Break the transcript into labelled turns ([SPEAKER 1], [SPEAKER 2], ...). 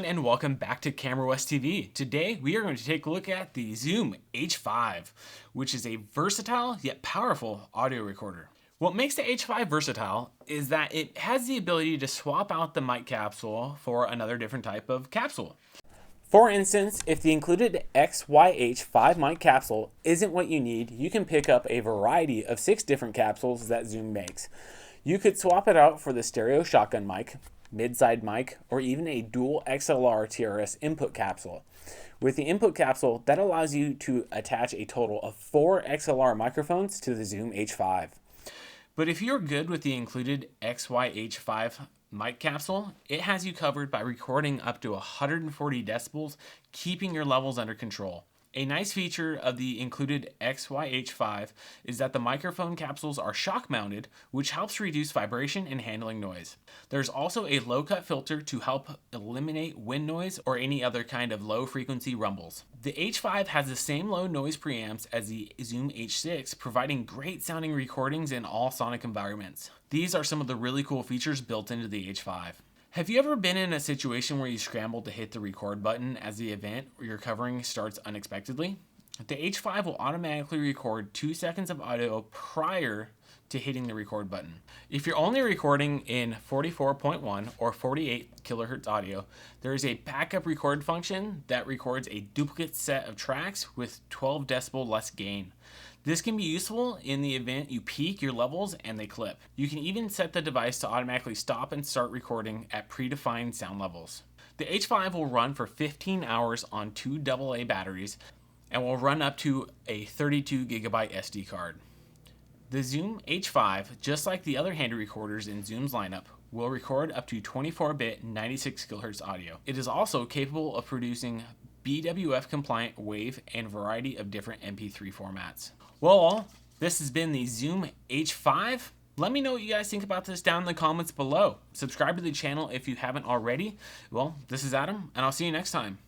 [SPEAKER 1] everyone, and welcome back to Camera West TV. Today we are going to take a look at the Zoom H5, which is a versatile yet powerful audio recorder. What makes the H5 versatile is that it has the ability to swap out the mic capsule for another different type of capsule. For instance, if the included XYH-5 Mic capsule isn't what you need, you can pick up a variety of 6 different capsules that Zoom makes. You could swap it out for the stereo shotgun mic, mid-side mic, or even a Dual XLR TRS Input Capsule. With the Input Capsule, that allows you to attach a total of 4 XLR microphones to the Zoom H5. But if you're good with the included XYH-5 Mic capsule, it has you covered by recording up to 140 decibels, keeping your levels under control. A nice feature of the included XYH-5 is that the microphone capsules are shock mounted, which helps reduce vibration and handling noise. There's also a low cut filter to help eliminate wind noise or any other kind of low frequency rumbles. The H5 has the same low noise preamps as the Zoom H6, providing great sounding recordings in all sonic environments. These are some of the really cool features built into the H5. Have you ever been in a situation where you scrambled to hit the record button as the event you're covering starts unexpectedly? The H5 will automatically record 2 seconds of audio prior to hitting the record button. If you're only recording in 44.1 or 48 kilohertz audio, there is a backup record function that records a duplicate set of tracks with 12 decibel less gain. This can be useful in the event you peak your levels and they clip. You can even set the device to automatically stop and start recording at predefined sound levels. The H5 will run for 15 hours on 2 AA batteries and will run up to a 32 gigabyte SD card. The Zoom H5, just like the other handy recorders in Zoom's lineup, will record up to 24-bit 96 kHz audio. It is also capable of producing BWF compliant WAV and a variety of different MP3 formats. Well, this has been the Zoom H5. Let me know what you guys think about this down in the comments below. Subscribe to the channel if you haven't already. Well, this is Adam, and I'll see you next time.